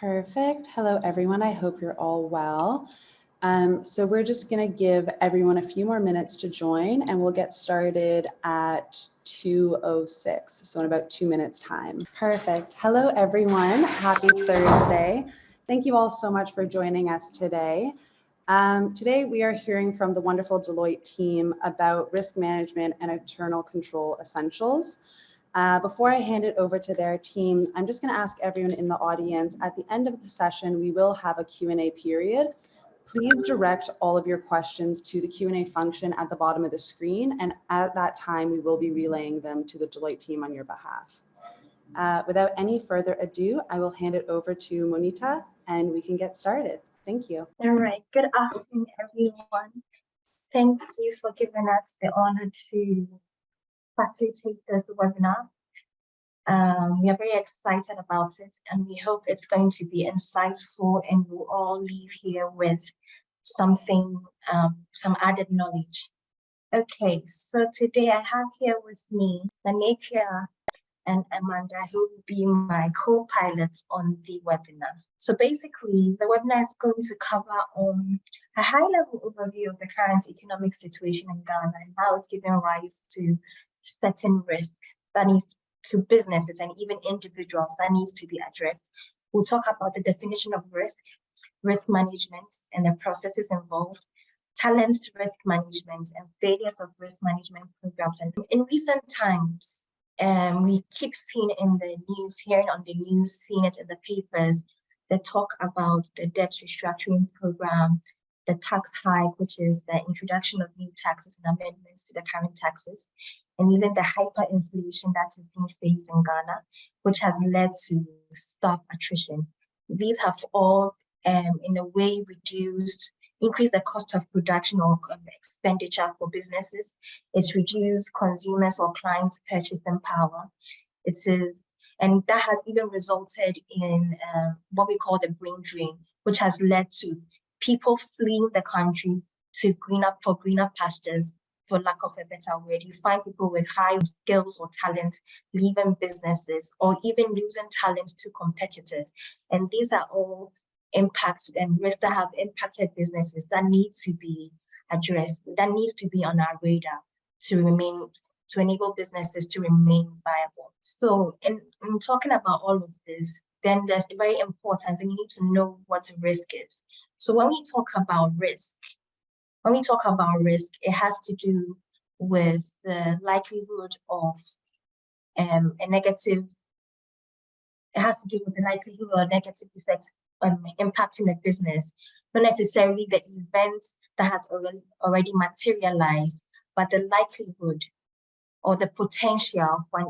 Perfect. Hello, everyone. I hope you're all well. So we're just going to give everyone a few more minutes to join, and we'll get started at 2:06, so in about 2 minutes time. Perfect. Hello, everyone. Happy Thursday. Thank you all so much for joining us today. Today, we are hearing from the wonderful Deloitte team about risk management and internal control essentials. Before I hand it over to their team, I'm just going to ask everyone in the audience, at the end of the session, we will have a Q&A period. Please direct all of your questions to the Q&A function at the bottom of the screen, and at that time, we will be relaying them to the Deloitte team on your behalf. Without any further ado, I will hand it over to Monita, and we can get started. Thank you. All right. Good afternoon, everyone. Thank you for giving us the honor to facilitate this webinar. We are very excited about it, and we hope it's going to be insightful and we'll all leave here with something, some added knowledge. Okay, so today I have here with me Nanekia and Amanda, who will be my co-pilots on the webinar. So basically, the webinar is going to cover a high-level overview of the current economic situation in Ghana and how it's giving rise to certain risk that needs to businesses and even individuals that needs to be addressed. We'll talk about the definition of risk management and the processes involved, talent risk management and failures of risk management programs. And in recent times, we keep seeing in the news, hearing on the news, seeing it in the papers, that talk about the debt restructuring program, the tax hike, which is the introduction of new taxes and amendments to the current taxes, and even the hyperinflation that is being faced in Ghana, which has led to staff attrition. These have all, in a way, increase the cost of production or expenditure for businesses. It's reduced consumers or clients' purchasing power. And that has even resulted in what we call the brain drain, which has led to people fleeing the country to greener pastures, for lack of a better word. You find people with high skills or talent leaving businesses or even losing talent to competitors. And these are all impacts and risks that have impacted businesses that need to be addressed, that needs to be on our radar to enable businesses to remain viable. So in talking about all of this, then there's very important, and you need to know what risk is. So when we talk about risk, it has to do with the likelihood of a negative effect impacting a business, not necessarily the event that has already materialized, but the likelihood or the potential for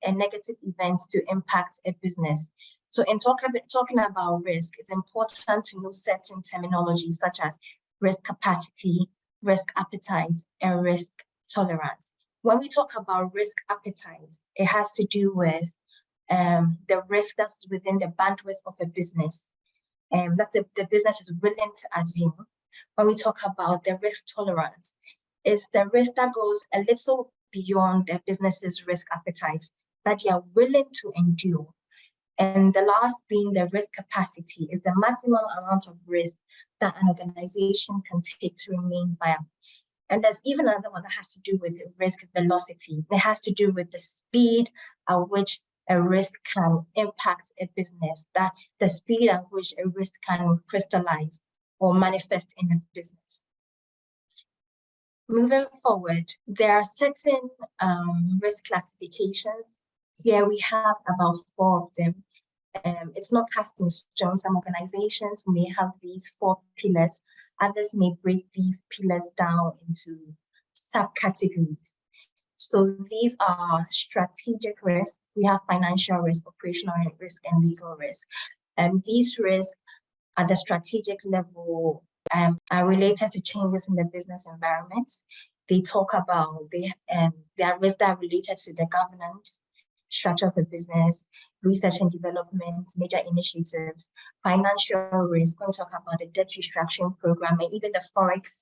a negative event to impact a business. So in talking about risk, it's important to know certain terminology such as risk capacity, risk appetite, and risk tolerance. When we talk about risk appetite, it has to do with the risk that's within the bandwidth of a business, that the business is willing to assume. When we talk about the risk tolerance, it's the risk that goes a little beyond the business's risk appetite, that they are willing to endure. And the last being the risk capacity, is the maximum amount of risk that an organization can take to remain viable. And there's even another one that has to do with risk velocity. It has to do with the speed at which a risk can impact a business, that the speed at which a risk can crystallize or manifest in a business. Moving forward, there are certain risk classifications. Here we have about 4 of them. It's not cast in stone. Some organizations may have these 4 pillars. Others may break these pillars down into subcategories. So these are strategic risk. We have financial risk, operational risk, and legal risk. And these risks at the strategic level are related to changes in the business environment. They talk about there are risks that are related to the governance structure of the business, research and development, major initiatives, financial risk, when we talk about the debt restructuring program, and even the forex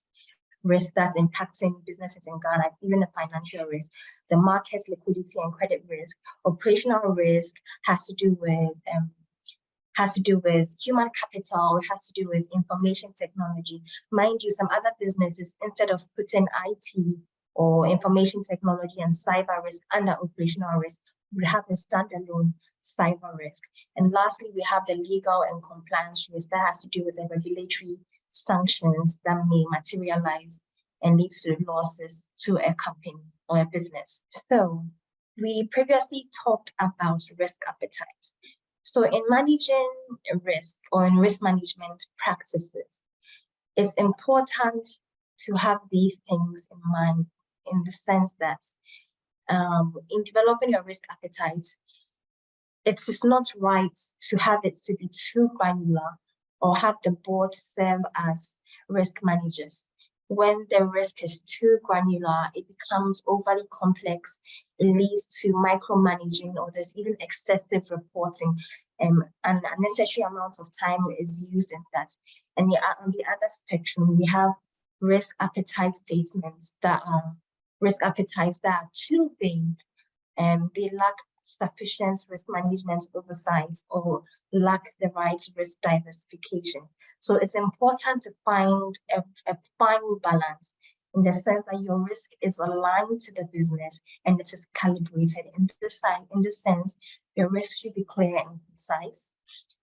risk that's impacting businesses in Ghana, even the financial risk, the market liquidity and credit risk. Operational risk has to do with has to do with human capital, it has to do with information technology. Mind you, some other businesses, instead of putting IT or information technology and cyber risk under operational risk, we have a standalone cyber risk. And lastly, we have the legal and compliance risk that has to do with the regulatory sanctions that may materialize and lead to losses to a company or a business. So we previously talked about risk appetite. So in managing risk or in risk management practices, it's important to have these things in mind, in the sense that in developing a risk appetite, it is not right to have it to be too granular or have the board serve as risk managers. When the risk is too granular, it becomes overly complex, it leads to micromanaging, or there's even excessive reporting, and an unnecessary amount of time is used in that. And on the other spectrum, we have risk appetite statements that are too vague, and they lack sufficient risk management oversight or lack the right risk diversification. So it's important to find a fine balance in the sense that your risk is aligned to the business and it is calibrated. In this sense, your risk should be clear and concise.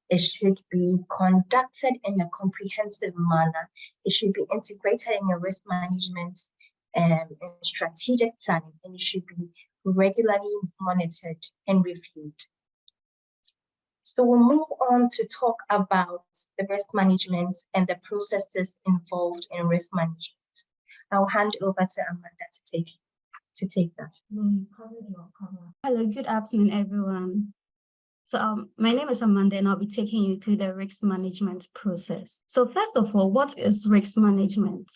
It should be conducted in a comprehensive manner. It should be integrated in your risk management and strategic planning, and it should be regularly monitored and reviewed. So we'll move on to talk about the risk management and the processes involved in risk management. I'll hand over to Amanda to take that. Hello, good afternoon, everyone. So my name is Amanda, and I'll be taking you through the risk management process. So first of all, what is risk management?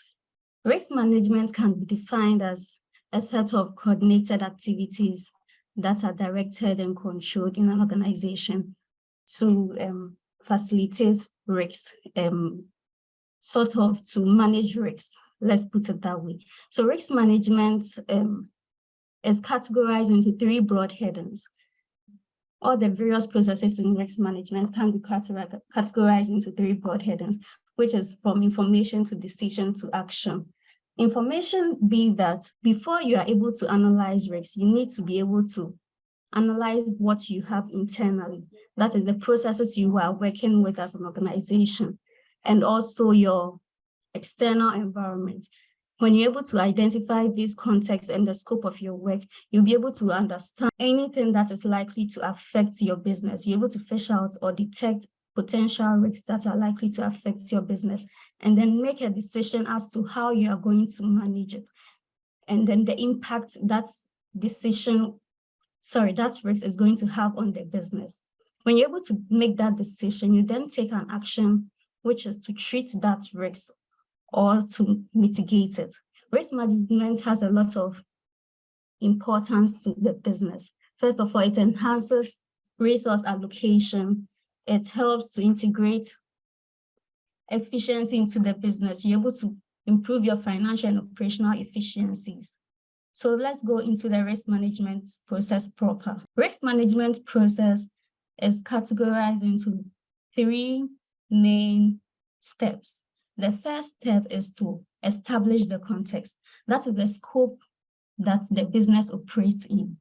Risk management can be defined as a set of coordinated activities that are directed and controlled in an organization to facilitate risks, sort of to manage risks. Let's put it that way. So risk management is categorized into three broad headings. All the various processes in risk management can be categorized into three broad headings, which is from information to decision to action. Information being that before you are able to analyze risks, you need to be able to analyze what you have internally. That is the processes you are working with as an organization, and also your external environment. When you're able to identify these contexts and the scope of your work, you'll be able to understand anything that is likely to affect your business. You're able to fish out or detect potential risks that are likely to affect your business, and then make a decision as to how you are going to manage it. And then the impact that risk is going to have on the business. When you're able to make that decision, you then take an action, which is to treat that risk or to mitigate it. Risk management has a lot of importance to the business. First of all, it enhances resource allocation. It helps to integrate efficiency into the business. You're able to improve your financial and operational efficiencies. So let's go into the risk management process proper. Risk management process is categorized into three main steps. The first step is to establish the context. That is the scope that the business operates in.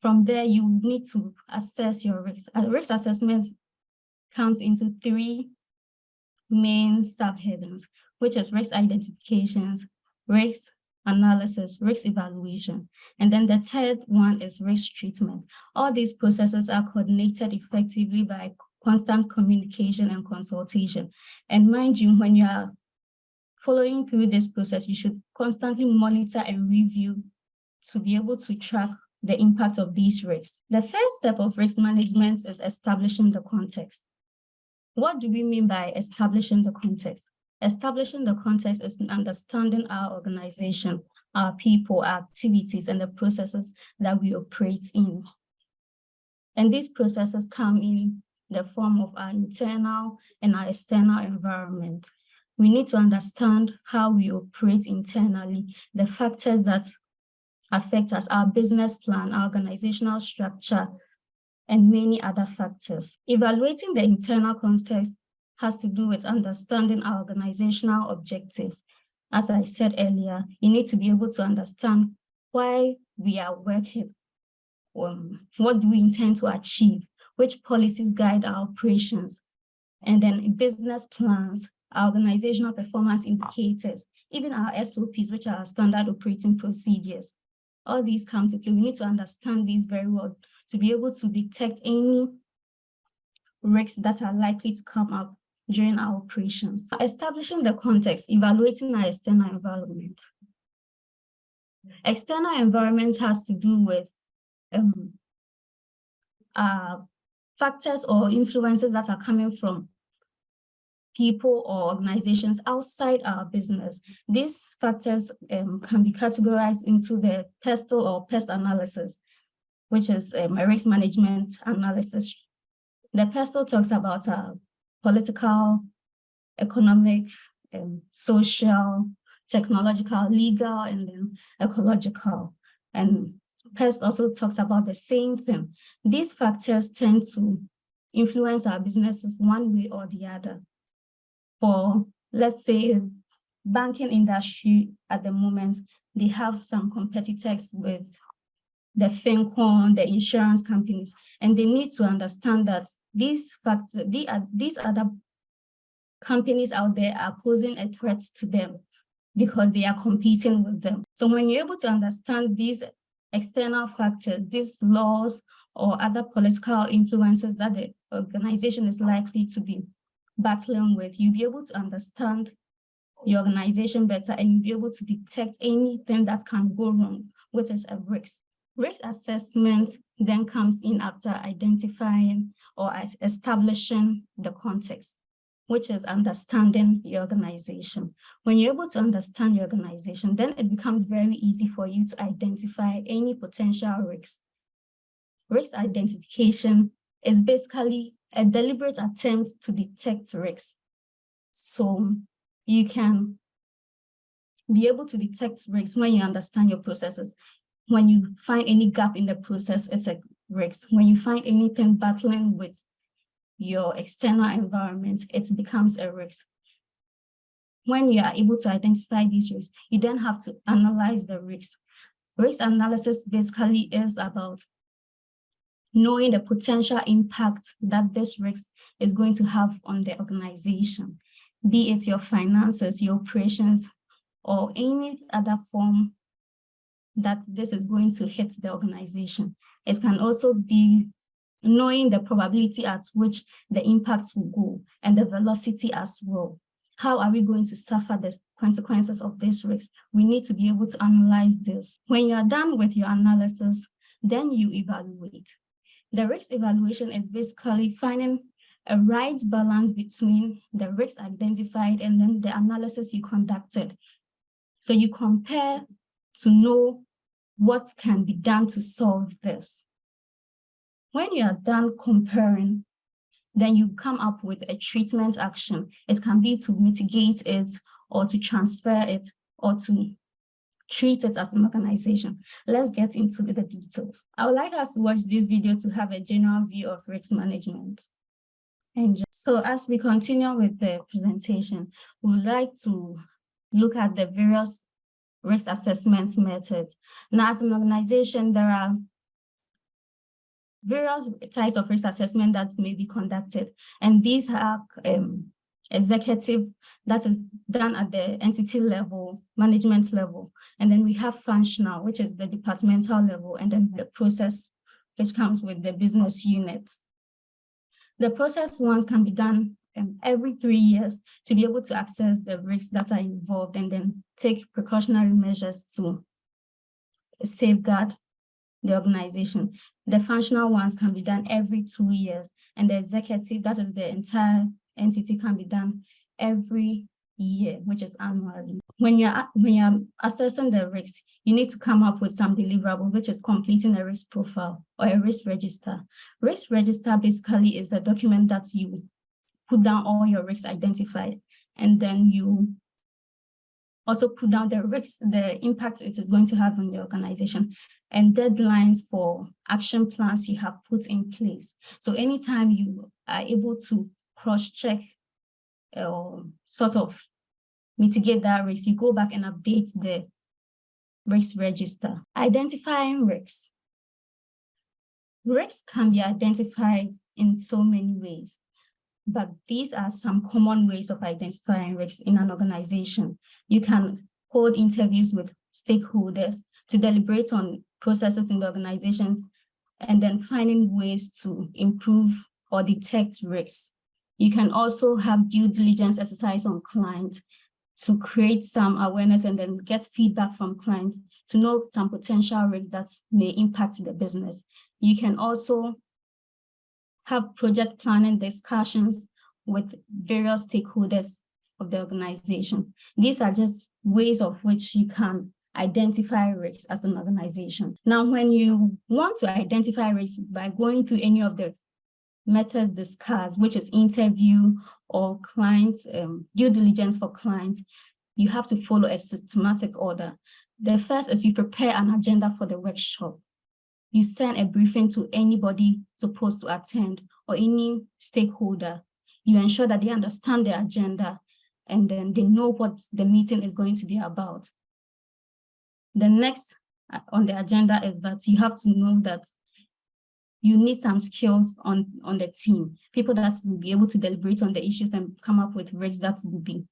From there, you need to assess your risk. Risk assessment comes into three main subheadings, which is risk identifications, risk analysis, risk evaluation. And then the third one is risk treatment. All these processes are coordinated effectively by constant communication and consultation. And mind you, when you are following through this process, you should constantly monitor and review to be able to track the impact of these risks. The first step of risk management is establishing the context. What do we mean by establishing the context? Establishing the context is understanding our organization, our people, our activities, and the processes that we operate in. And these processes come in the form of our internal and our external environment. We need to understand how we operate internally, the factors that affect us, our business plan, our organizational structure, and many other factors. Evaluating the internal context has to do with understanding our organizational objectives. As I said earlier, you need to be able to understand why we are working, what do we intend to achieve, which policies guide our operations, and then business plans, our organizational performance indicators, even our SOPs, which are our standard operating procedures. All these come to play. We need to understand these very well to be able to detect any risks that are likely to come up during our operations. Establishing the context, evaluating our external environment. External environment has to do with factors or influences that are coming from people or organizations outside our business. These factors can be categorized into the PESTLE or PEST analysis, which is a risk management analysis. The PESTLE talks about political, economic, social, technological, legal, and then ecological. And PEST also talks about the same thing. These factors tend to influence our businesses one way or the other. For, let's say, banking industry at the moment, they have some competitors with the FinCon, the insurance companies, and they need to understand that these factors, these other companies out there are posing a threat to them because they are competing with them. So when you're able to understand these external factors, these laws or other political influences that the organization is likely to be battling with, you'll be able to understand your organization better and you'll be able to detect anything that can go wrong, which is a risk. Risk assessment then comes in after identifying or establishing the context, which is understanding your organization. When you're able to understand your organization, then it becomes very easy for you to identify any potential risks. Risk identification is basically a deliberate attempt to detect risks. So you can be able to detect risks when you understand your processes. When you find any gap in the process, it's a risk. When you find anything battling with your external environment, it becomes a risk. When you are able to identify these risks, you then have to analyze the risks. Risk analysis basically is about knowing the potential impact that this risk is going to have on the organization, be it your finances, your operations, or any other form that this is going to hit the organization. It can also be knowing the probability at which the impact will go and the velocity as well. How are we going to suffer the consequences of this risk? We need to be able to analyze this. When you are done with your analysis, then you evaluate. The risk evaluation is basically finding a right balance between the risks identified and then the analysis you conducted. So you compare to know what can be done to solve this. When you are done comparing, then you come up with a treatment action. It can be to mitigate it or to transfer it or to treat it as an organization. Let's get into the details. I would like us to watch this video to have a general view of risk management. And so as we continue with the presentation, we would like to look at the various risk assessment methods. Now, as an organization, there are various types of risk assessment that may be conducted, and these are executive, that is done at the entity level, management level, and then we have functional, which is the departmental level, and then the process, which comes with the business unit. The process ones can be done every 3 years to be able to assess the risks that are involved and then take precautionary measures to safeguard the organization. The functional ones can be done every 2 years, and the executive, that is the entire entity, can be done every year, which is annually. When you're assessing the risks, you need to come up with some deliverable, which is completing a risk profile or a risk register. Risk register basically is a document that you put down all your risks identified, and then you also put down the risks, the impact it is going to have on the organization, and deadlines for action plans you have put in place. So anytime you are able to cross-check or sort of mitigate that risk, you go back and update the risk register. Identifying risks. Risks can be identified in so many ways, but these are some common ways of identifying risks in an organization. You can hold interviews with stakeholders to deliberate on processes in the organizations, and then finding ways to improve or detect risks. You can also have due diligence exercise on clients to create some awareness and then get feedback from clients to know some potential risks that may impact the business. You can also have project planning discussions with various stakeholders of the organization. These are just ways of which you can identify risks as an organization. Now, when you want to identify risks by going through any of the methods discussed, which is interview or clients, due diligence for clients, you have to follow a systematic order. The first is you prepare an agenda for the workshop. You send a briefing to anybody supposed to attend or any stakeholder. You ensure that they understand the agenda and then they know what the meeting is going to be about. The next on the agenda is that you have to know that you need some skills on the team, people that will be able to deliberate on the issues and come up with risks that will be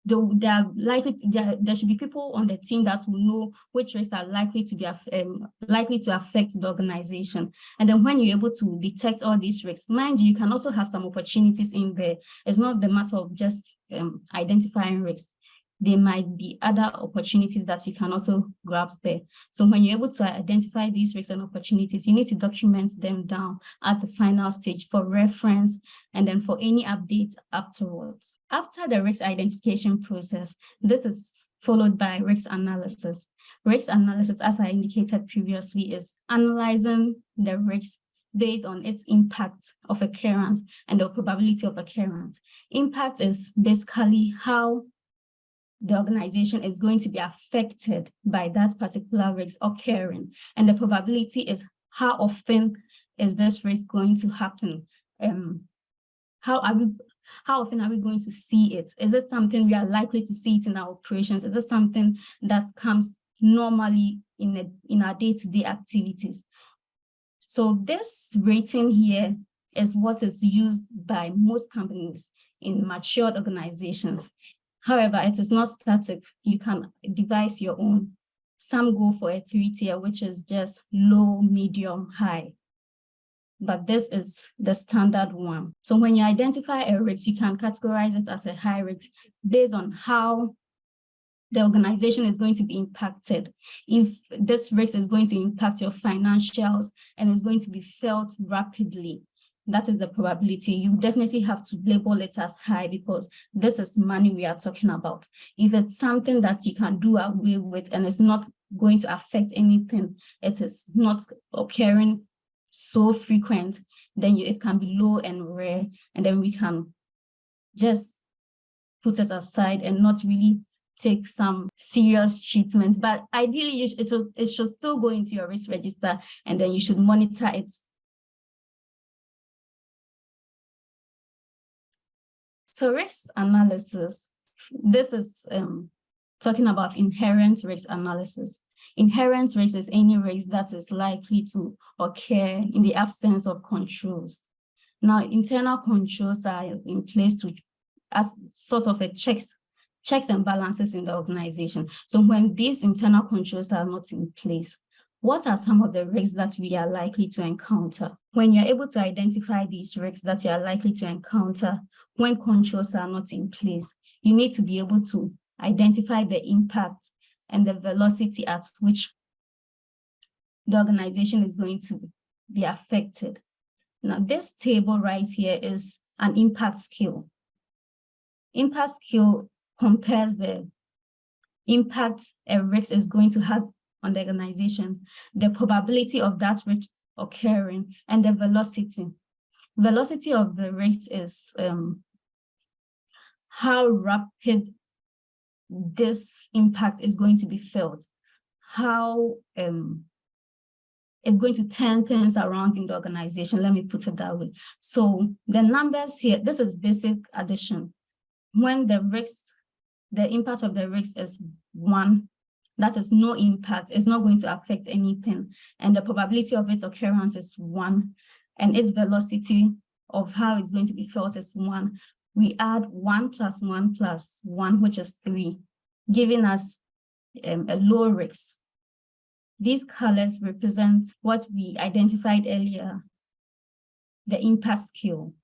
there should be people on the team that will know which risks are likely to affect the organization. And then when you're able to detect all these risks, mind you can also have some opportunities in there. It's not the matter of just identifying risks. There might be other opportunities that you can also grasp there. So when you're able to identify these risks and opportunities, you need to document them down at the final stage for reference and then for any updates afterwards. After the risk identification process, this is followed by risk analysis. Risk analysis, as I indicated previously, is analyzing the risk based on its impact of occurrence and the probability of occurrence. Impact is basically how the organization is going to be affected by that particular risk occurring. And the probability is how often is this risk going to happen? How often are we going to see it? Is it something we are likely to see it in our operations? Is it something that comes normally in our day-to-day activities? So this rating here is what is used by most companies in matured organizations. However, it is not static. You can devise your own. Some go for a 3-tier, which is just low, medium, high. But this is the standard one. So when you identify a risk, you can categorize it as a high risk based on how the organization is going to be impacted. If this risk is going to impact your financials and is going to be felt rapidly, that is the probability. You definitely have to label it as high because this is money we are talking about. If it's something that you can do away with and it's not going to affect anything, it is not occurring so frequent, then it can be low and rare, and then we can just put it aside and not really take some serious treatment. But ideally, it should still go into your risk register, and then you should monitor it. So risk analysis, this is talking about inherent risk analysis. Inherent risk is any risk that is likely to occur in the absence of controls. Now, internal controls are in place as sort of a checks and balances in the organization. So when these internal controls are not in place, what are some of the risks that we are likely to encounter? When you're able to identify these risks that you are likely to encounter when controls are not in place, you need to be able to identify the impact and the velocity at which the organization is going to be affected. Now, this table right here is an impact scale. Impact scale compares the impact a risk is going to have on the organization, the probability of that risk occurring, and the velocity. Velocity of the risk is how rapid this impact is going to be felt, how it's going to turn things around in the organization. Let me put it that way. So the numbers here, this is basic addition. When the impact of the risk is 1, that is no impact, it's not going to affect anything. And the probability of its occurrence is 1, and its velocity of how it's going to be felt is 1. We add 1 plus 1 plus 1, which is 3, giving us a low risk. These colors represent what we identified earlier, the impact scale.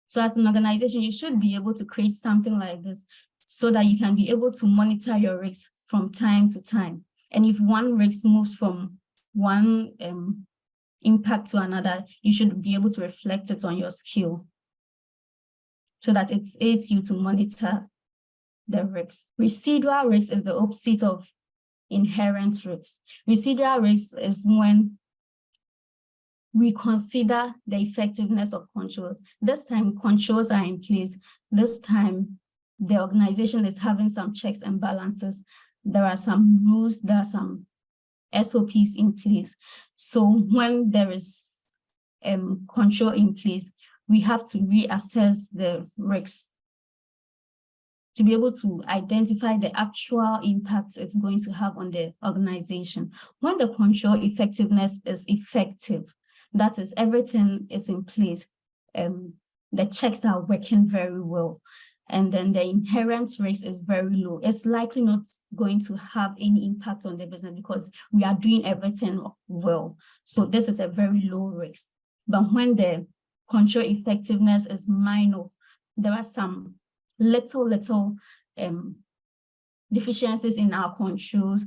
So as an organization, you should be able to create something like this so that you can be able to monitor your risks from time to time. And if one risk moves from one impact to another, you should be able to reflect it on your scale so that it aids you to monitor the risks. Residual risk is the opposite of inherent risks. Residual risk is when we consider the effectiveness of controls. This time, controls are in place. This time, the organization is having some checks and balances. There are some rules, there are some SOPs in place. So when there is control in place, we have to reassess the risks to be able to identify the actual impact it's going to have on the organization. When the control effectiveness is effective, that is, everything is in place, the checks are working very well, and then the inherent risk is very low. It's likely not going to have any impact on the business because we are doing everything well. So this is a very low risk. But when the control effectiveness is minor, there are some little deficiencies in our controls,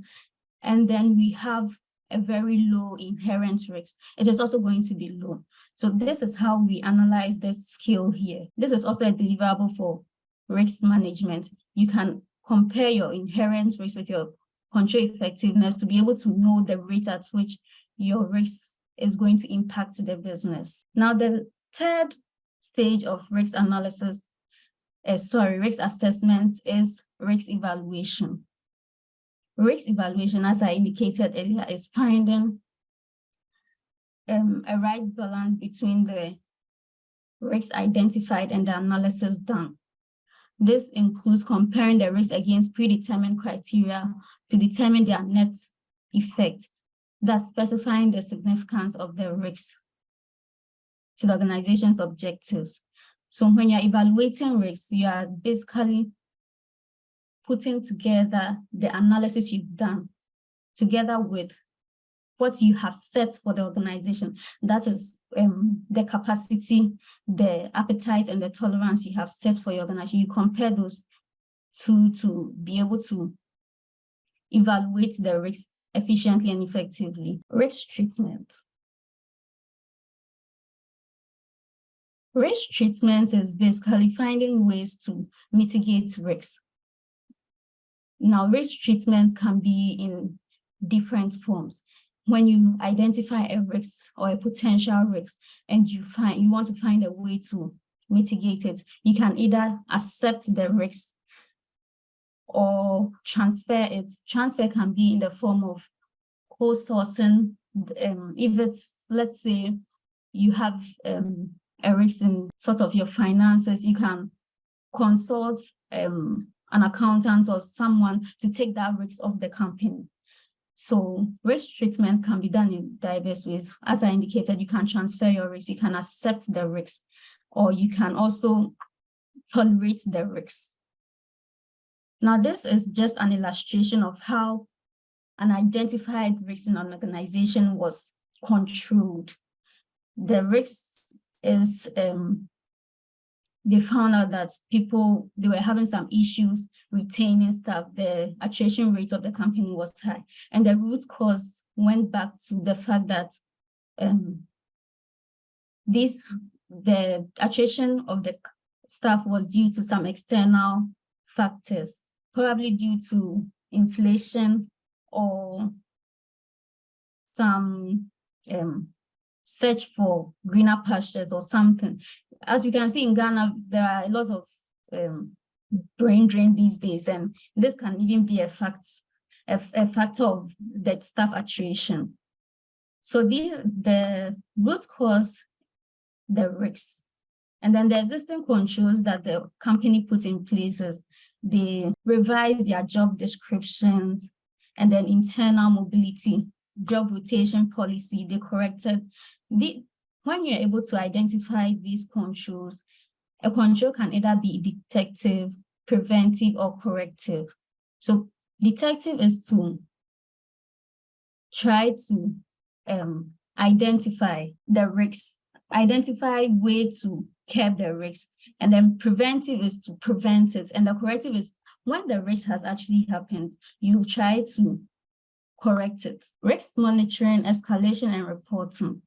and then we have a very low inherent risk. It is also going to be low. So this is how we analyze this scale here. This is also a deliverable for risk management. You can compare your inherent risk with your control effectiveness to be able to know the rate at which your risk is going to impact the business. Now, the third stage of risk analysis, risk assessment is risk evaluation. Risk evaluation, as I indicated earlier, is finding a right balance between the risks identified and the analysis done. This includes comparing the risks against predetermined criteria to determine their net effect, thus specifying the significance of the risks to the organization's objectives. So when you're evaluating risks, you are basically putting together the analysis you've done together with what you have set for the organization. That is the capacity, the appetite, and the tolerance you have set for your organization. You compare those two to be able to evaluate the risk efficiently and effectively. Risk treatment. Risk treatment is basically finding ways to mitigate risks. Now, risk treatment can be in different forms. When you identify a risk or a potential risk and you want to find a way to mitigate it, you can either accept the risk or transfer it. Transfer can be in the form of co-sourcing. If it's, let's say, you have a risk in sort of your finances, you can consult an accountant or someone to take that risk off the company. So risk treatment can be done in diverse ways. As I indicated, you can transfer your risk, you can accept the risk, or you can also tolerate the risk. Now, this is just an illustration of how an identified risk in an organization was controlled. The risk is, they found out that they were having some issues retaining staff. The attrition rate of the company was high. And the root cause went back to the fact that the attrition of the staff was due to some external factors, probably due to inflation or some search for greener pastures or something. As you can see in Ghana, there are a lot of brain drain these days, and this can even be a factor of the staff attrition. So the root cause, the risks, and then the existing controls that the company put in place is they revise their job descriptions, and then internal mobility, job rotation policy, they corrected. When you're able to identify these controls, a control can either be detective, preventive, or corrective. So detective is to try to identify the risks, identify way to curb the risks, and then preventive is to prevent it, and the corrective is when the risk has actually happened, you try to correct it. Risk monitoring, escalation, and reporting.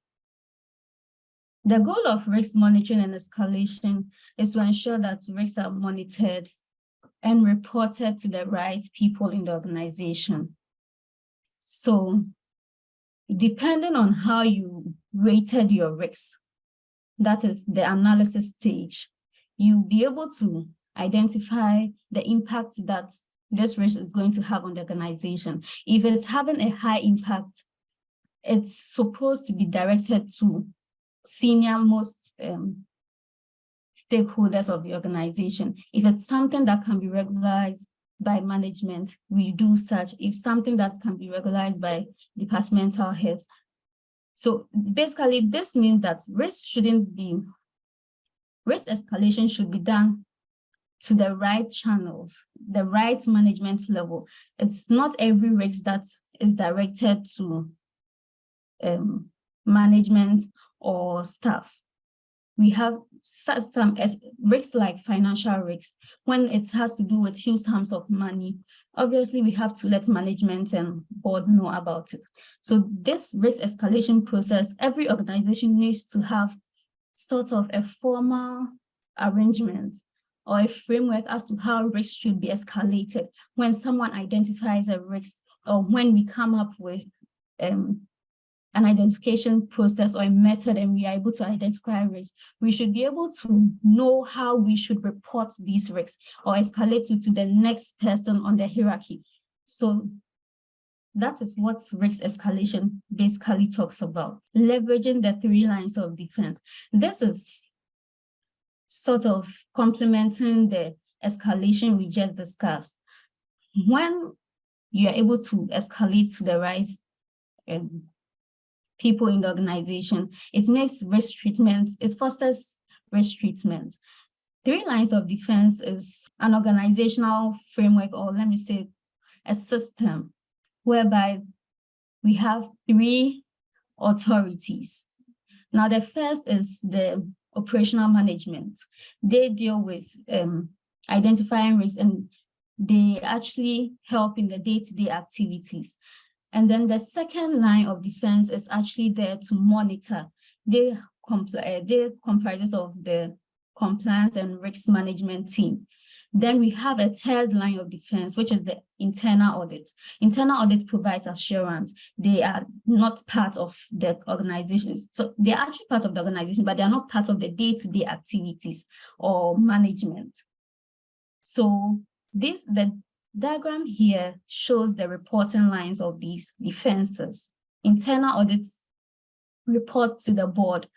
The goal of risk monitoring and escalation is to ensure that risks are monitored and reported to the right people in the organization. So, depending on how you rated your risks, that is the analysis stage, you'll be able to identify the impact that this risk is going to have on the organization. If it's having a high impact, it's supposed to be directed to senior most stakeholders of the organization. If it's something that can be regularized by management, we do such. If something that can be regularized by departmental heads. So basically, this means that risk escalation should be done to the right channels, the right management level. It's not every risk that is directed to management or staff. We have some risks like financial risks. When it has to do with huge sums of money, obviously we have to let management and board know about it. So this risk escalation process, every organization needs to have sort of a formal arrangement or a framework as to how risks should be escalated when someone identifies a risk, or when we come up with an identification process or a method and we are able to identify risks, we should be able to know how we should report these risks or escalate it to the next person on the hierarchy. So that is what risk escalation basically talks about. Leveraging the 3 lines of defense. This is sort of complementing the escalation we just discussed. When you are able to escalate to the right people in the organization, it makes risk treatment, it fosters risk treatment. 3 lines of defense is an organizational framework, or let me say a system, whereby we have 3 authorities. Now, the first is the operational management. They deal with identifying risks, and they actually help in the day-to-day activities. And then the second line of defense is actually there to monitor. They comprises of the compliance and risk management team. Then we have a third line of defense, which is the internal audit. Internal audit provides assurance. They are not part of the organization. So they are actually part of the organization, but they are not part of the day-to-day activities or management. So the diagram here shows the reporting lines of these defenses. Internal audits reports to the board.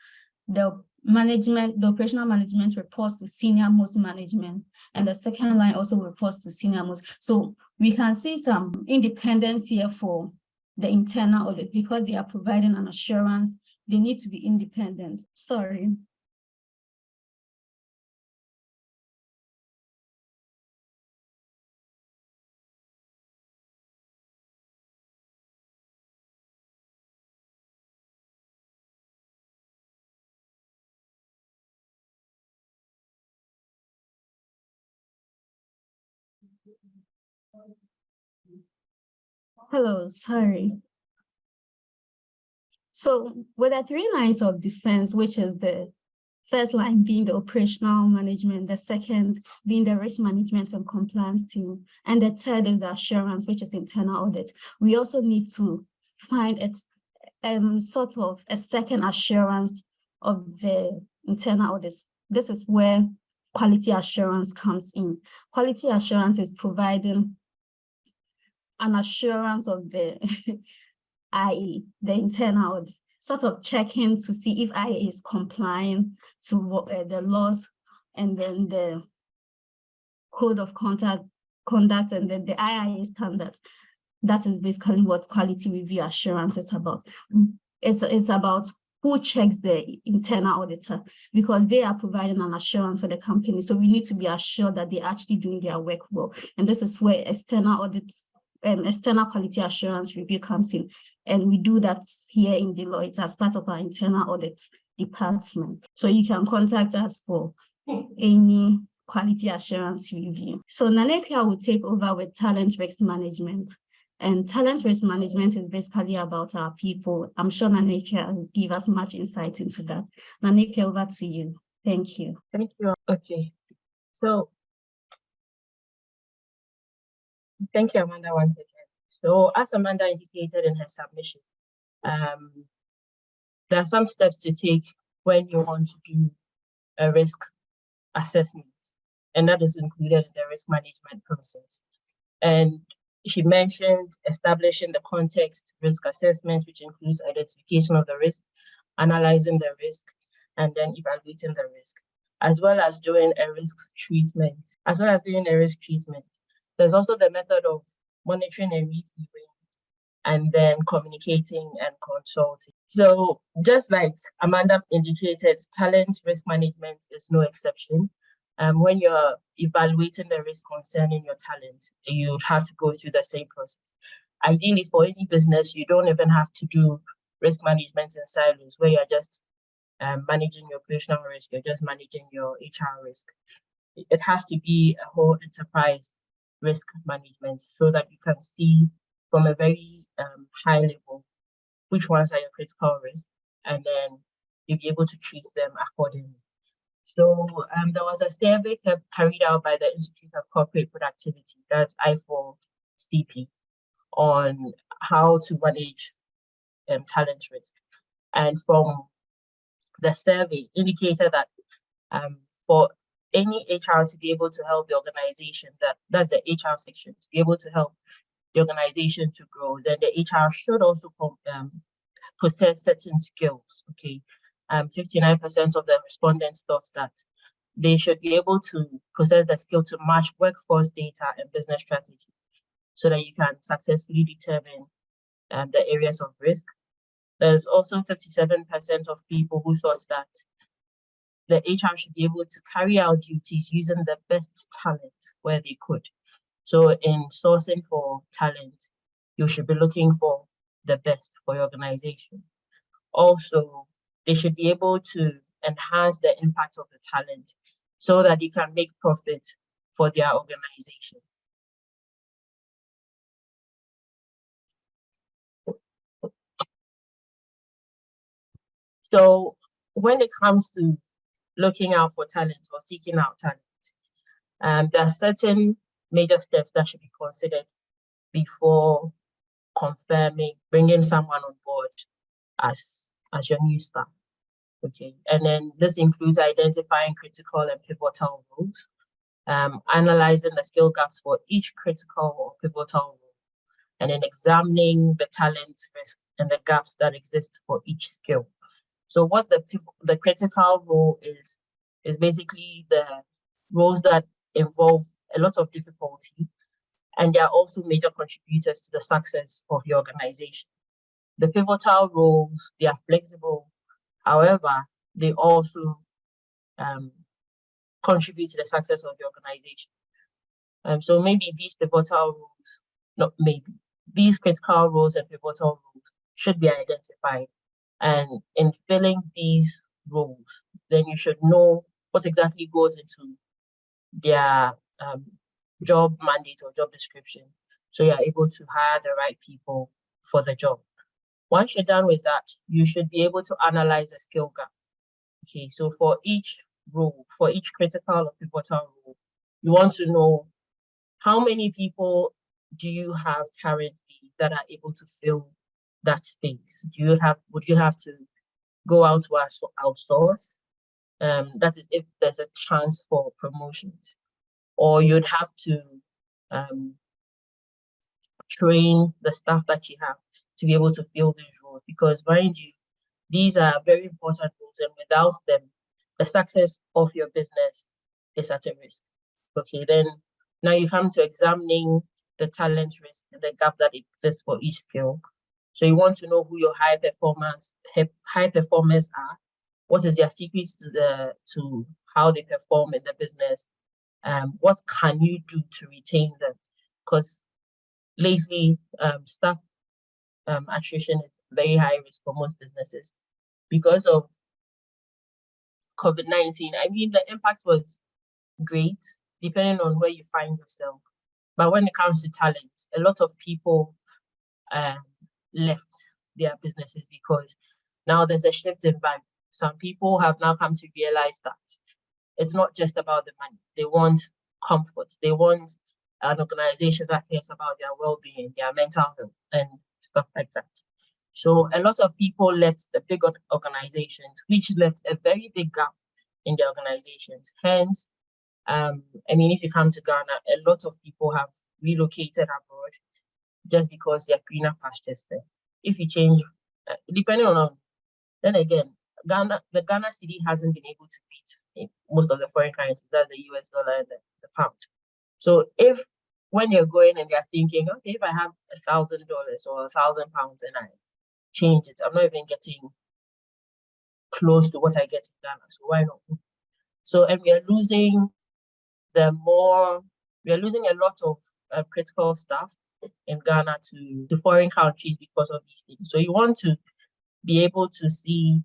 The operational management reports to senior most management, and the second line also reports to senior most. So we can see some independence here for the internal audit because they are providing an assurance. They need to be independent. Sorry. Hello, sorry. So with the 3 lines of defense, which is the first line being the operational management, the second being the risk management and compliance team, and the third is the assurance, which is internal audit. We also need to find sort of a second assurance of the internal audit. This is where quality assurance comes in. Quality assurance is providing an assurance of the IE, the internal audit, sort of checking to see if IE is complying to the laws and then the code of conduct and then the IIA standards. That is basically what quality review assurance is about. It's about who checks the internal auditor, because they are providing an assurance for the company. So we need to be assured that they're actually doing their work well. And this is where external audits and external quality assurance review comes in. And we do that here in Deloitte as part of our internal audit department. So you can contact us for any quality assurance review. So Nanekia will take over with talent risk management. And talent risk management is basically about our people. I'm sure Nanekia will give us much insight into that. Nanekia, over to you. Thank you. Thank you. Okay. So thank you, Amanda, once again. So as Amanda indicated in her submission, there are some steps to take when you want to do a risk assessment, and that is included in the risk management process. And she mentioned establishing the context risk assessment, which includes identification of the risk, analyzing the risk, and then evaluating the risk, as well as doing a risk treatment. There's also the method of monitoring and reviewing, and then communicating and consulting. So just like Amanda indicated, talent risk management is no exception. When you're evaluating the risk concerning your talent, you have to go through the same process. Ideally, for any business, you don't even have to do risk management in silos where you're just managing your operational risk, you're just managing your HR risk. It has to be a whole enterprise risk management so that you can see from a very high level which ones are your critical risks, and then you'll be able to treat them accordingly. So there was a survey carried out by the Institute of Corporate Productivity, that's I4CP, on how to manage talent risk. And from the survey indicated that for any HR to be able to help the organization, that's the HR section, to be able to help the organization to grow, then the HR should also possess certain skills. Okay, 59% of the respondents thought that they should be able to possess the skill to match workforce data and business strategy so that you can successfully determine the areas of risk. There's also 57% of people who thought that the HR should be able to carry out duties using the best talent where they could. So in sourcing for talent, you should be looking for the best for your organization. Also, they should be able to enhance the impact of the talent so that they can make profit for their organization. So when it comes to looking out for talent or seeking out talent, there are certain major steps that should be considered before confirming, bringing someone on board as your new staff. Okay, and then this includes identifying critical and pivotal roles, analyzing the skill gaps for each critical or pivotal role, and then examining the talent risk and the gaps that exist for each skill. So what the critical role is basically the roles that involve a lot of difficulty, and they are also major contributors to the success of your organization. The pivotal roles, they are flexible. However, they also contribute to the success of the organization. So maybe these pivotal roles, these critical roles and pivotal roles should be identified. And in filling these roles, then you should know what exactly goes into their job mandate or job description, so you're able to hire the right people for the job. Once you're done with that, you should be able to analyze the skill gap. Okay, so for each role, for each critical or pivotal role, you want to know how many people do you have currently that are able to fill that space? Would you have to go out to outsource? That is if there's a chance for promotions, or you'd have to train the staff that you have to be able to fill these roles, because mind you, these are very important roles, and without them, the success of your business is at a risk. Okay, then now you come to examining the talent risk and the gap that exists for each skill. So you want to know who your high performers are. What is their secrets to how they perform in the business? What can you do to retain them? Because lately, staff attrition is very high risk for most businesses because of COVID-19. I mean, the impact was great, depending on where you find yourself. But when it comes to talent, a lot of people left their businesses because now there's a shift in vibe. Some people have now come to realize that it's not just about the money. They want comfort. They want an organization that cares about their well-being, their mental health, and stuff like that. So a lot of people left the big organizations, which left a very big gap in the organizations. Hence, I mean, if you come to Ghana, a lot of people have relocated abroad just because there are greener pastures there. If you change, depending on, then again, the Ghana cedi hasn't been able to beat most of the foreign currencies, that's the US dollar and the pound. So if when you're going and you're thinking, okay, if I have $1,000 or £1,000 and I change it, I'm not even getting close to what I get in Ghana. So why not? So, and we are losing a lot of critical staff in Ghana to foreign countries because of these things. So you want to be able to see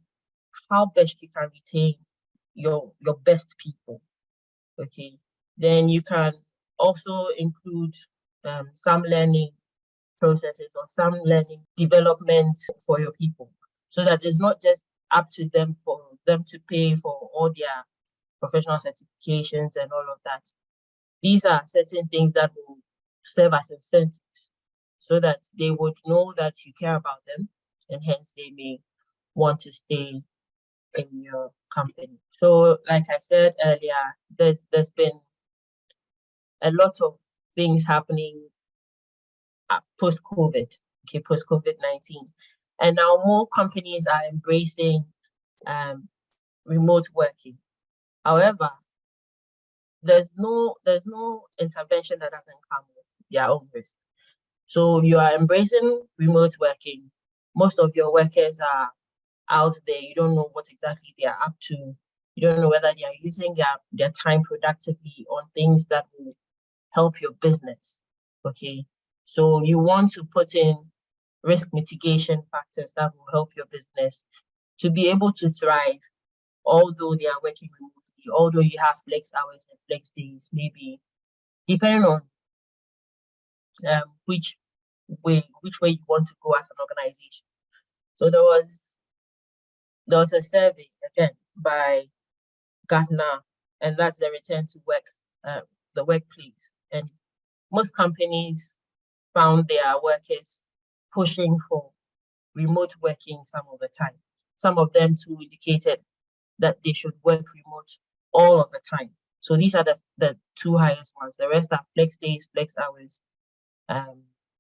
how best you can retain your best people. Okay, then you can also include some learning processes or some learning development for your people, so that it's not just up to them for them to pay for all their professional certifications and all of that. These are certain things that will serve as incentives so that they would know that you care about them, and hence they may want to stay in your company. So like I said earlier, there's been a lot of things happening post-COVID, post-COVID-19. And now more companies are embracing remote working. However, there's no intervention that doesn't come with their own risk. So you are embracing remote working. Most of your workers are out there. You don't know what exactly they are up to. You don't know whether they are using their time productively on things that will help your business. Okay, so you want to put in risk mitigation factors that will help your business to be able to thrive, although they are working remotely, although you have flex hours and flex days, maybe depending on which way you want to go as an organization. So there was a survey again by Ghana, and that's the return to work, the workplace. And most companies found their workers pushing for remote working some of the time. Some of them too indicated that they should work remote all of the time. So these are the two highest ones. The rest are flex days, flex hours,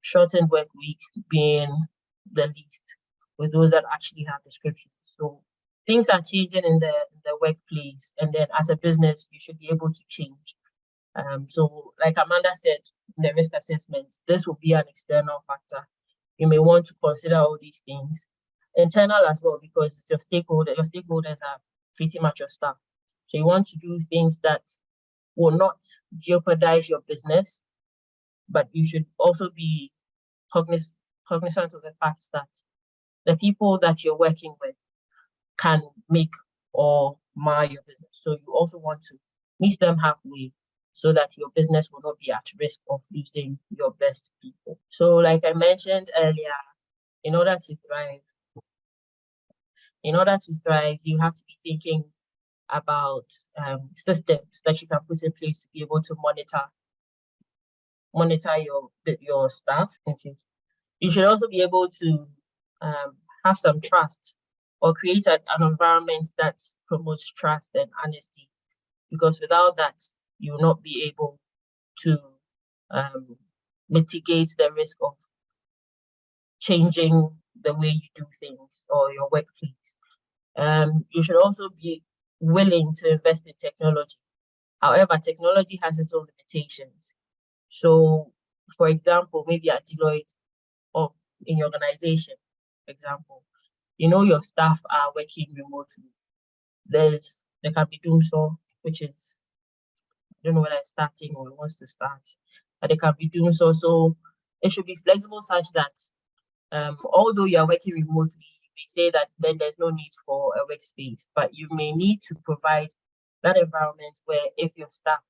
shortened work week being the least, with those that actually have descriptions. So things are changing in the workplace, and then as a business, you should be able to change. So like Amanda said, in the risk assessment, this will be an external factor. You may want to consider all these things. Internal as well, because it's your stakeholders are pretty much your staff. So you want to do things that will not jeopardize your business, but you should also be cognizant of the fact that the people that you're working with can make or mar your business. So you also want to meet them halfway so that your business will not be at risk of losing your best people. So like I mentioned earlier, in order to thrive, you have to be thinking about systems that you can put in place to be able to monitor your staff. Okay. You should also be able to have some trust or create an environment that promotes trust and honesty, because without that, you will not be able to mitigate the risk of changing the way you do things or your workplace. You should also be willing to invest in technology. However, technology has its own limitations. So, for example, maybe at Deloitte or in your organization, for example, you know your staff are working remotely. There can be Doomsor, which is, I don't know whether it's starting or wants to start, but there can be Doomsor. So it should be flexible such that although you are working remotely, you may say that then there's no need for a workspace, but you may need to provide that environment where if your staff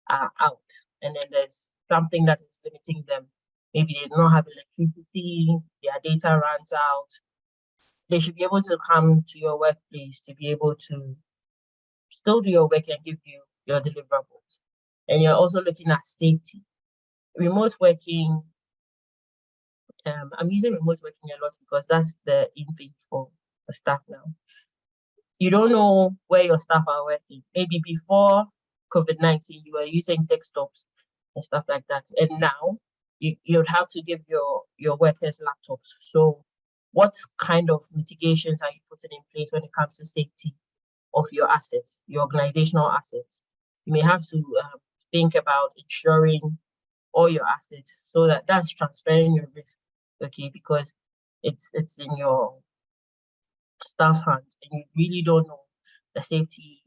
are out and then there's something that is limiting them, maybe they don't have electricity, their data runs out, they should be able to come to your workplace to be able to still do your work and give you your deliverables. And you're also looking at safety. Remote working, I'm using remote working a lot because that's the in thing for the staff now. You don't know where your staff are working. Maybe before COVID-19, you were using desktops and stuff like that. And now you'd have to give your workers laptops. So what kind of mitigations are you putting in place when it comes to safety of your assets, your organizational assets? You may have to think about insuring all your assets so that that's transferring your risk, okay, because it's in your staff's hands and you really don't know the safety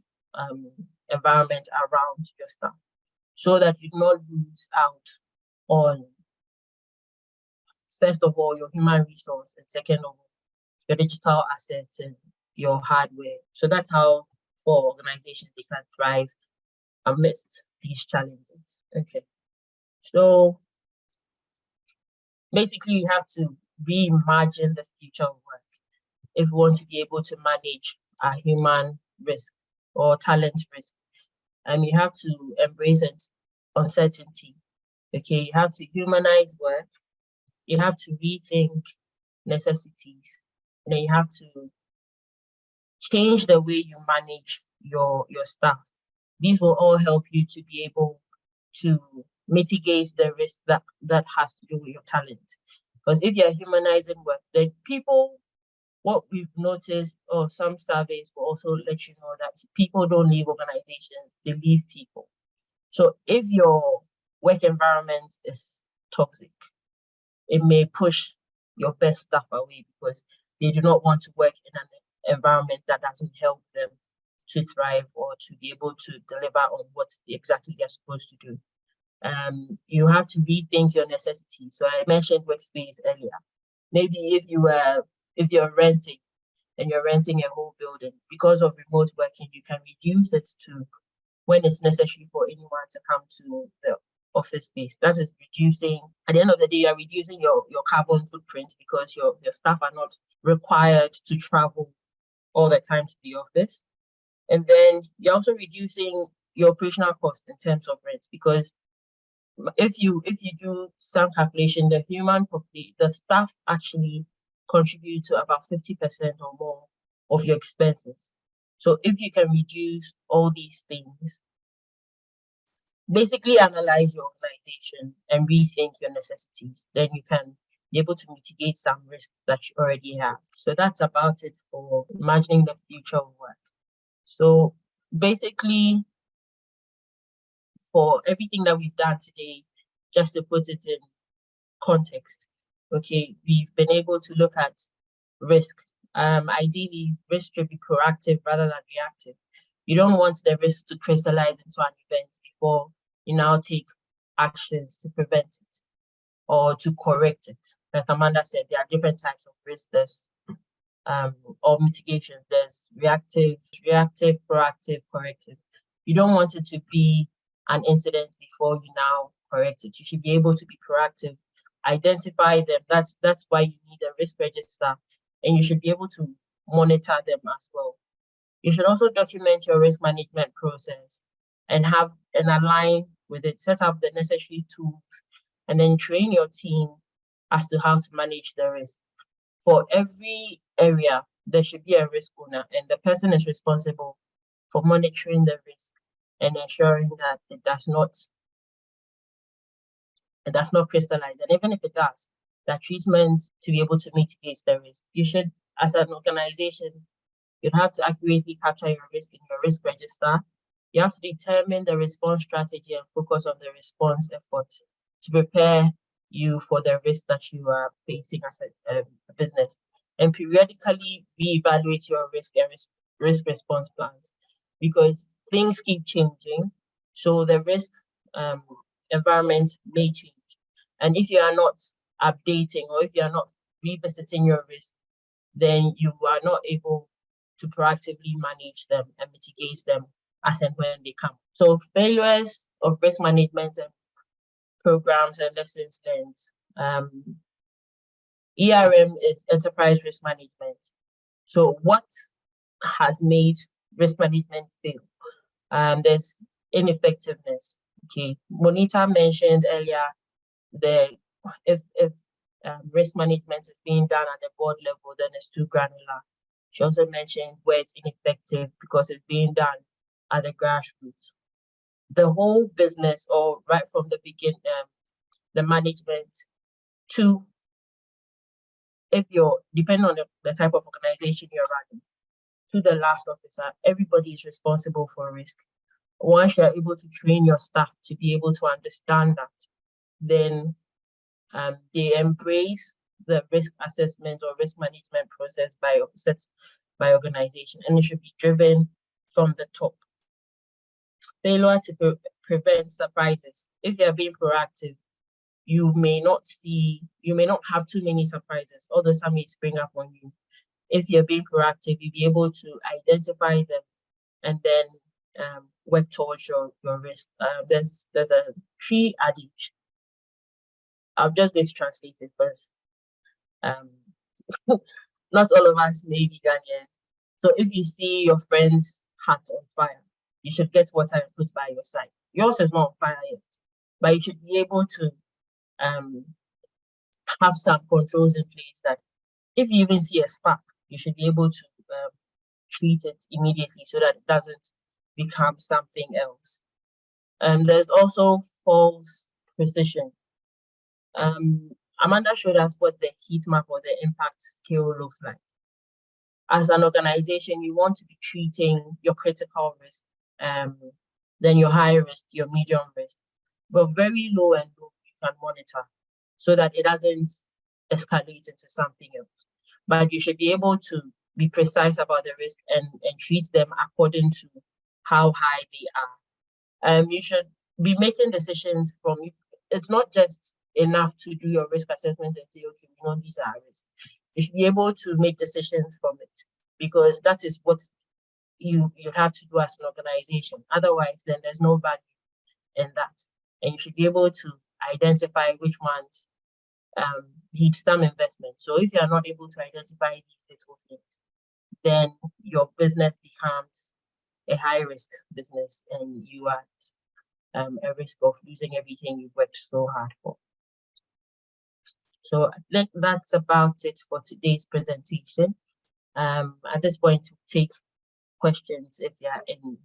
environment around your staff, so that you do not lose out on, first of all, your human resource, and second of all, your digital assets and your hardware. So that's how for organizations they can thrive amidst these challenges. Okay. So basically you have to reimagine the future of work if we want to be able to manage our human risk or talent risk. And you have to embrace uncertainty. Okay, you have to humanize work, you have to rethink necessities, and then you have to change the way you manage your staff. These will all help you to be able to mitigate the risk that has to do with your talent. Because if you're humanizing work, then people, what we've noticed, or some surveys will also let you know that people don't leave organizations, they leave people. So if your work environment is toxic, it may push your best staff away because they do not want to work in an environment that doesn't help them to thrive or to be able to deliver on what exactly they're supposed to do. You have to rethink your necessities. So I mentioned workspace earlier. Maybe if you're renting and you're renting a whole building, because of remote working, you can reduce it to when it's necessary for anyone to come to the office space. That is reducing, at the end of the day, you're reducing your carbon footprint because your staff are not required to travel all the time to the office. And then you're also reducing your operational cost in terms of rent, because if you do some calculation, the staff actually contribute to about 50% or more of your expenses. So if you can reduce all these things, basically analyze your organization and rethink your necessities, then you can be able to mitigate some risks that you already have. So that's about it for imagining the future of work. So basically, for everything that we've done today, just to put it in context, okay, we've been able to look at risk. Ideally, risk should be proactive rather than reactive. You don't want the risk to crystallize into an event before you now take actions to prevent it or to correct it. Like Amanda said, there are different types of risk. There's or mitigation. There's reactive, proactive, corrective. You don't want it to be an incident before you now correct it. You should be able to be proactive, identify them. That's why you need a risk register, and you should be able to monitor them as well. You should also document your risk management process and align with it, set up the necessary tools, and then train your team as to how to manage the risk. For every area there should be a risk owner, and the person is responsible for monitoring the risk and ensuring that it does not crystallize. And even if it does, that treatment to be able to mitigate the risk. You should, as an organization, you'd have to accurately capture your risk in your risk register. You have to determine the response strategy and focus on the response effort to prepare you for the risk that you are facing as a business. And periodically reevaluate your risk and risk response plans, because things keep changing. So the risk environment may change. And if you are not updating, or if you are not revisiting your risk, then you are not able to proactively manage them and mitigate them as and when they come. So failures of risk management and programs and lessons learned. ERM is enterprise risk management. So what has made risk management fail? There's ineffectiveness. Okay, Monita mentioned earlier if risk management is being done at the board level, then it's too granular. She also mentioned where it's ineffective because it's being done at the grassroots. The whole business, or right from the beginning, the management, to if you're depending on the type of organization you're running, to the last officer, everybody is responsible for risk. Once you're able to train your staff to be able to understand that, then they embrace the risk assessment or risk management process by organization, and it should be driven from the top. Failure to prevent surprises. If you're being proactive, you may not have too many surprises. All the time may spring up on you. If you're being proactive, you'll be able to identify them and then work towards your risk. There's a tree adage. I'll just going to translate it first. Not all of us may be Ghanaians. So if you see your friend's hat on fire, you should get water and put by your side. Yours is not on fire yet, but you should be able to have some controls in place that if you even see a spark, you should be able to treat it immediately so that it doesn't become something else. And there's also false precision. Amanda showed us what the heat map or the impact scale looks like. As an organization, you want to be treating your critical risk, then your high risk, your medium risk, but very low and low you can monitor so that it doesn't escalate into something else. But you should be able to be precise about the risk and treat them according to how high they are. You should be making decisions from, it's not just enough to do your risk assessment and say, okay, we know these are risks. You should be able to make decisions from it, because that is what you have to do as an organization. Otherwise, then there's no value in that. And you should be able to identify which ones need some investment. So if you are not able to identify these little things, then your business becomes a high risk business and you are at a risk of losing everything you've worked so hard for. So I think that's about it for today's presentation. At this point, to take questions if there are any.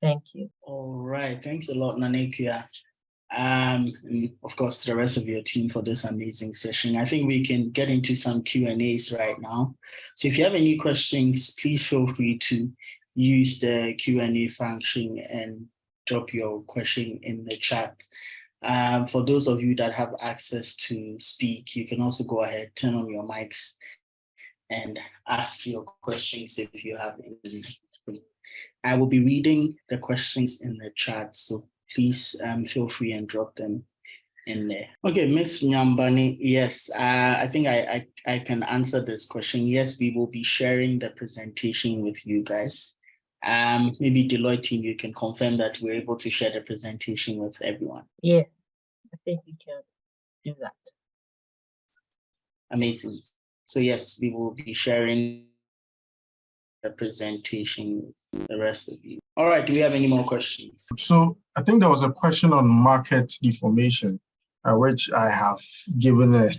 Thank you. All right, thanks a lot, Nanekia. And of course, to the rest of your team for this amazing session. I think we can get into some Q&As right now. So if you have any questions, please feel free to use the Q&A function and drop your question in the chat. For those of you that have access to speak, you can also go ahead, turn on your mics and ask your questions if you have any. I will be reading the questions in the chat, so please feel free and drop them in there. Okay, Ms. Nyambani, yes, I think I can answer this question. Yes, we will be sharing the presentation with you guys. Maybe Deloitte team, you can confirm that we're able to share the presentation with everyone. Yeah, I think we can do that. Amazing. So yes, we will be sharing the presentation with the rest of you. All right, do we have any more questions? So I think there was a question on market deformation, which I have given a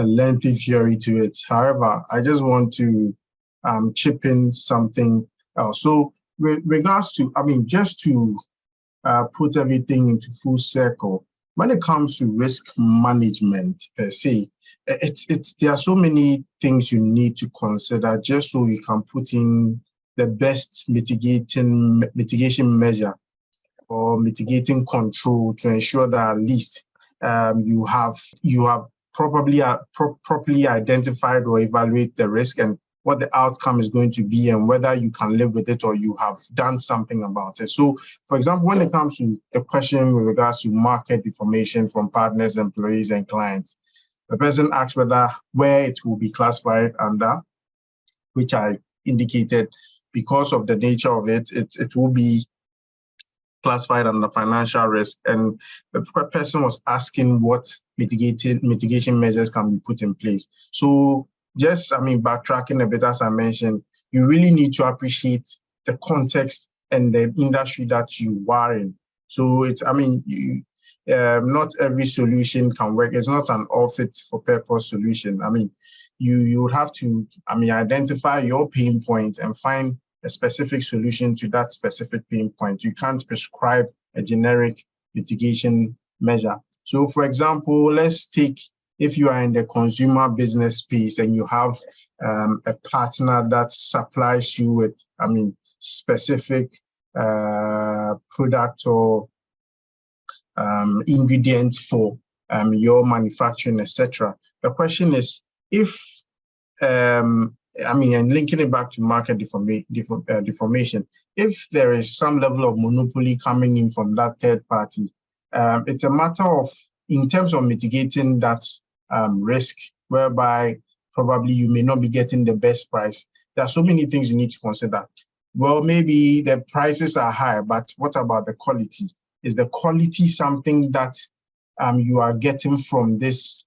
lengthy theory to it. However, I just want to chip in something else. So with regards to, just to put everything into full circle, when it comes to risk management per se, there are so many things you need to consider just so you can put in the best mitigation measure or mitigating control to ensure that at least you have properly identified or evaluate the risk and what the outcome is going to be and whether you can live with it or you have done something about it. So, for example, when it comes to the question with regards to market information from partners, employees, and clients, the person asks where it will be classified under, which I indicated because of the nature of it will be classified under financial risk. And the person was asking what mitigation measures can be put in place. So just, backtracking a bit, as I mentioned, you really need to appreciate the context and the industry that you are in. So it's, not every solution can work. It's not an all fit for purpose solution. You would have to, identify your pain point and find a specific solution to that specific pain point. You can't prescribe a generic mitigation measure. So for example, let's take, if you are in the consumer business space and you have a partner that supplies you with, specific product or ingredients for your manufacturing, etc. The question is, if and linking it back to market deformation, if there is some level of monopoly coming in from that third party, it's a matter of, in terms of mitigating that risk, whereby probably you may not be getting the best price. There are so many things you need to consider. Well, maybe the prices are high, but what about the quality? Is the quality something that you are getting from this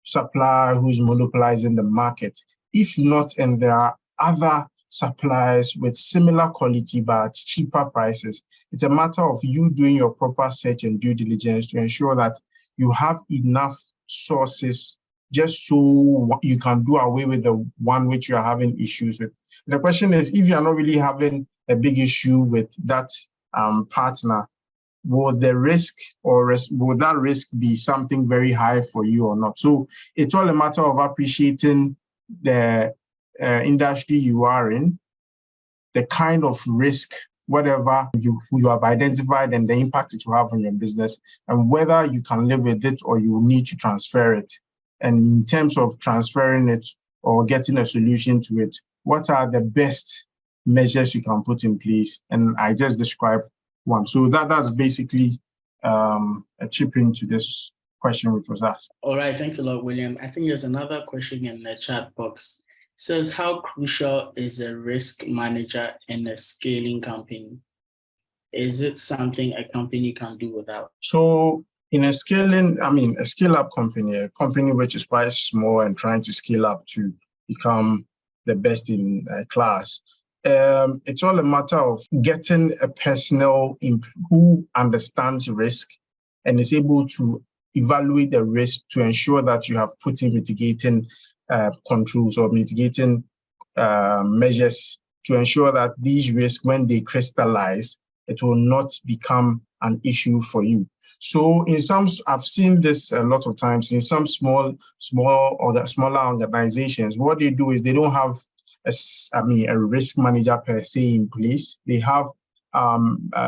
supplier who's monopolizing the market? If not, and there are other suppliers with similar quality but cheaper prices, it's a matter of you doing your proper search and due diligence to ensure that you have enough sources just so you can do away with the one which you are having issues with. The question is, if you are not really having a big issue with that partner, will the risk will that risk be something very high for you or not? So it's all a matter of appreciating the industry you are in, the kind of risk, whatever you have identified and the impact it will have on your business, and whether you can live with it or you will need to transfer it. And in terms of transferring it or getting a solution to it, what are the best measures you can put in place? And I just described one. So that's basically a chip into this question which was asked. All right, thanks a lot, William. I think there's another question in the chat box. It says, how crucial is a risk manager in a scaling company? Is it something a company can do without? So in a scale-up company, a company which is quite small and trying to scale up to become the best in class, it's all a matter of getting a personnel who understands risk and is able to evaluate the risk to ensure that you have put in mitigating controls or mitigating measures to ensure that these risks, when they crystallize, it will not become an issue for you. So I've seen this a lot of times in some smaller organizations. What they do is they don't have a risk manager per se in place. They have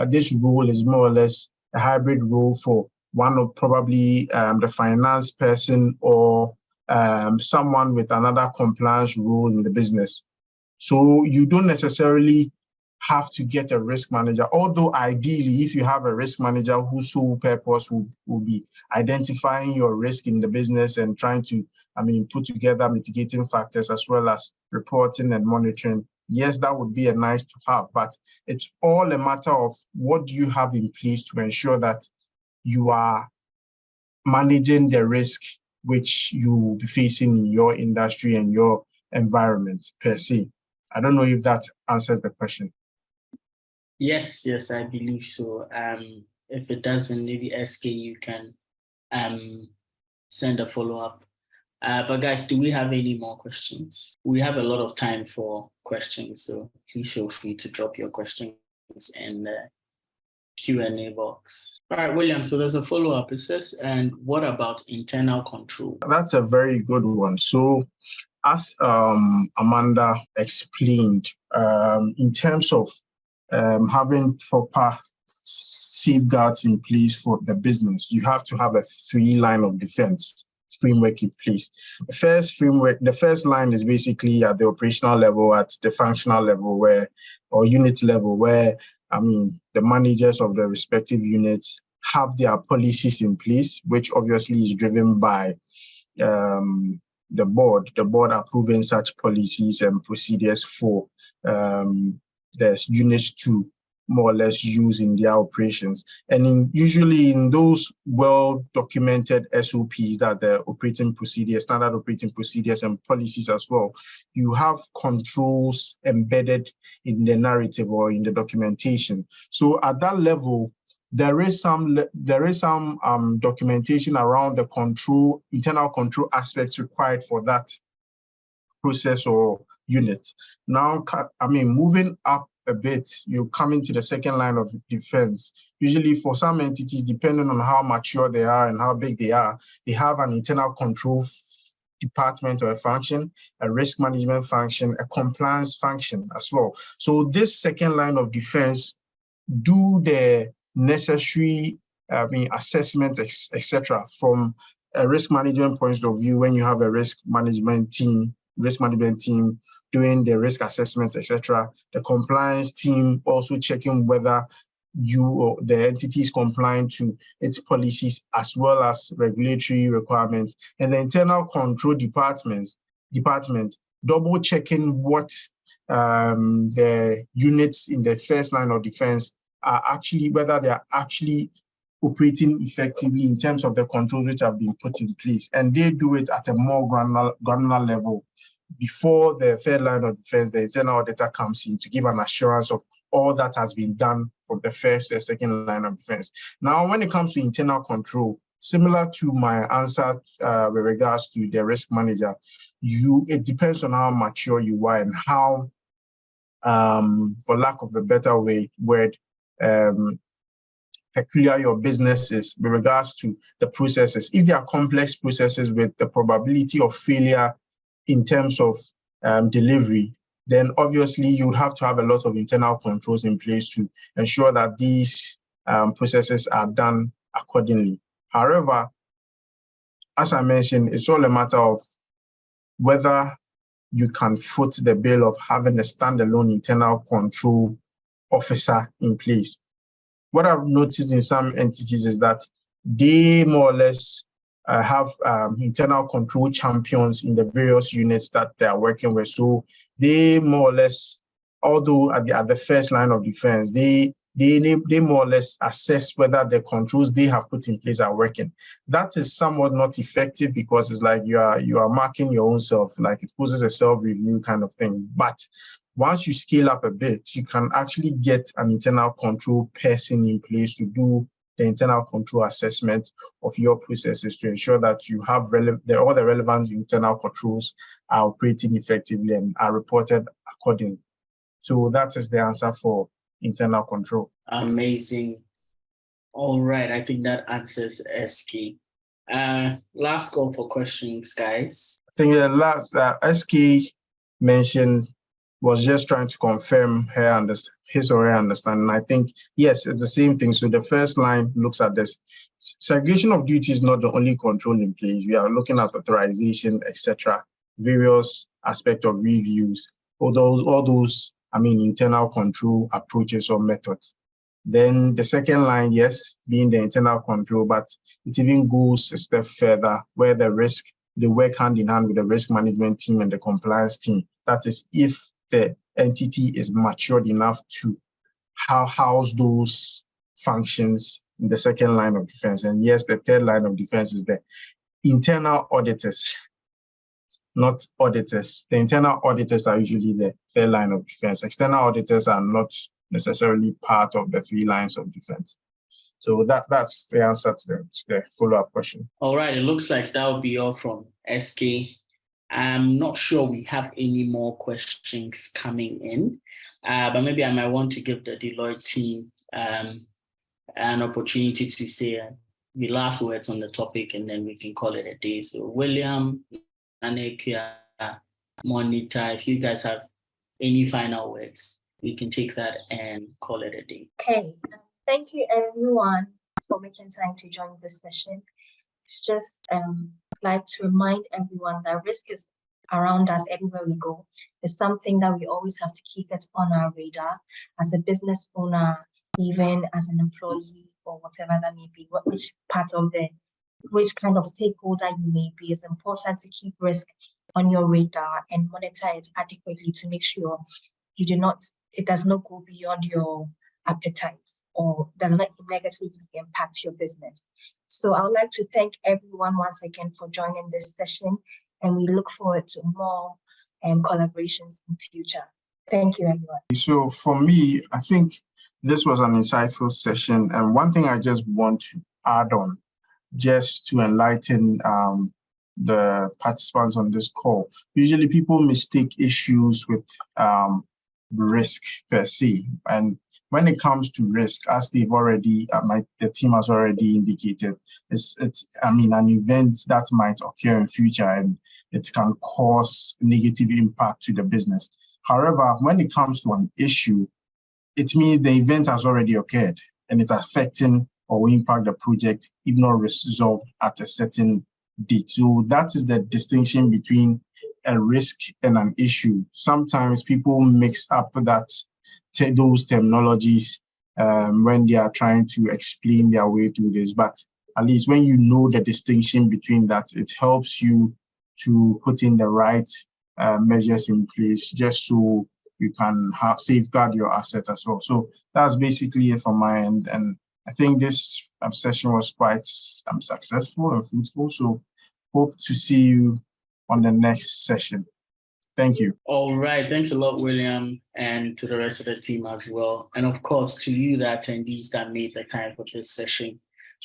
this role is more or less a hybrid role for one of probably the finance person or someone with another compliance role in the business. So you don't necessarily have to get a risk manager, although ideally, if you have a risk manager whose sole purpose will be identifying your risk in the business and trying to, put together mitigating factors as well as reporting and monitoring, yes, that would be a nice to have, but it's all a matter of what do you have in place to ensure that you are managing the risk which you will be facing in your industry and your environment per se. I don't know if that answers the question. Yes, I believe so. If it doesn't, maybe SK, you can send a follow-up. But guys, do we have any more questions? We have a lot of time for questions, so please feel free to drop your questions in the Q&A box. All right, William, so there's a follow-up. It says, and what about internal control? That's a very good one. So as Amanda explained, in terms of having proper safeguards in place for the business, you have to have a 3-line of defense framework in place. The first line is basically at the operational level, at the functional level, or unit level, where the managers of the respective units have their policies in place, which obviously is driven by the board approving such policies and procedures for the units to more or less use in their operations. And usually in those well-documented SOPs, that the operating procedures, standard operating procedures and policies as well, you have controls embedded in the narrative or in the documentation. So at that level, there is some documentation around the internal control aspects required for that process or unit. Now, moving up a bit, you come into the second line of defense. Usually for some entities, depending on how mature they are and how big they are, they have an internal control department or a function, a risk management function, a compliance function as well. So this second line of defense do the necessary assessment, etc. from a risk management point of view. When you have a risk management team doing the risk assessment, etc. The compliance team also checking whether you or the entity is compliant to its policies as well as regulatory requirements. And the internal control department double checking what the units in the first line of defense are actually, whether they are actually operating effectively in terms of the controls which have been put in place. And they do it at a more granular level. Before the third line of defense, the internal auditor comes in to give an assurance of all that has been done from the first and second line of defense. Now, when it comes to internal control, similar to my answer with regards to the risk manager, it depends on how mature you are and how, for lack of a better word, peculiar your business is with regards to the processes. If there are complex processes with the probability of failure in terms of delivery, then obviously you would have to have a lot of internal controls in place to ensure that these processes are done accordingly. However, as I mentioned, it's all a matter of whether you can foot the bill of having a standalone internal control officer in place. What I've noticed in some entities is that they more or less have internal control champions in the various units that they are working with. So they more or less, although at the first line of defense, they more or less assess whether the controls they have put in place are working. That is somewhat not effective because it's like you are marking your own self, like it poses a self-review kind of thing. But once you scale up a bit, you can actually get an internal control person in place to do the internal control assessment of your processes to ensure that you have all the relevant internal controls are operating effectively and are reported accordingly. So that is the answer for internal control. Amazing. All right, I think that answers SK. Last call for questions, guys. I think the last SK mentioned was just trying to confirm his or her understanding. I think, yes, it's the same thing. So the first line looks at this. Segregation of duty is not the only control in place. We are looking at authorization, etc., various aspects of reviews, all those internal control approaches or methods. Then the second line, yes, being the internal control, but it even goes a step further where they work hand in hand with the risk management team and the compliance team. That is, if the entity is matured enough to house those functions in the second line of defense. And yes, the third line of defense is the internal auditors, not auditors. The internal auditors are usually the third line of defense. External auditors are not necessarily part of the 3 lines of defense. So that's the answer to the follow-up question. All right, it looks like that will be all from SK. I'm not sure we have any more questions coming in, but maybe I might want to give the Deloitte team an opportunity to say the last words on the topic, and then we can call it a day. So William, Nanekia, Monita, if you guys have any final words, we can take that and call it a day. Okay, thank you everyone for making time to join this session. It's just like to remind everyone that risk is around us everywhere we go. It's something that we always have to keep it on our radar as a business owner, even as an employee or whatever that may be, which kind of stakeholder you may be. It's important to keep risk on your radar and monitor it adequately to make sure it does not go beyond your appetite or does not negatively impact your business. So I would like to thank everyone once again for joining this session, and we look forward to more collaborations in future. Thank you, everyone. So for me, I think this was an insightful session. And one thing I just want to add on, just to enlighten the participants on this call. Usually people mistake issues with risk per se. And when it comes to risk, as they've already, the team has already indicated, it's an event that might occur in future and it can cause negative impact to the business. However, when it comes to an issue, it means the event has already occurred and it's affecting or will impact the project if not resolved at a certain date. So that is the distinction between a risk and an issue. Sometimes people mix up those terminologies when they are trying to explain their way through this. But at least when you know the distinction between that, it helps you to put in the right measures in place just so you can safeguard your asset as well. So that's basically it from my end. And I think this session was quite successful and fruitful. So hope to see you on the next session. Thank you. All right. Thanks a lot, William, and to the rest of the team as well. And of course, to you, the attendees that made the time for this session.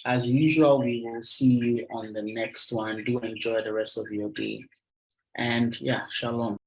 As usual, we will see you on the next one. Do enjoy the rest of your day. And yeah, shalom.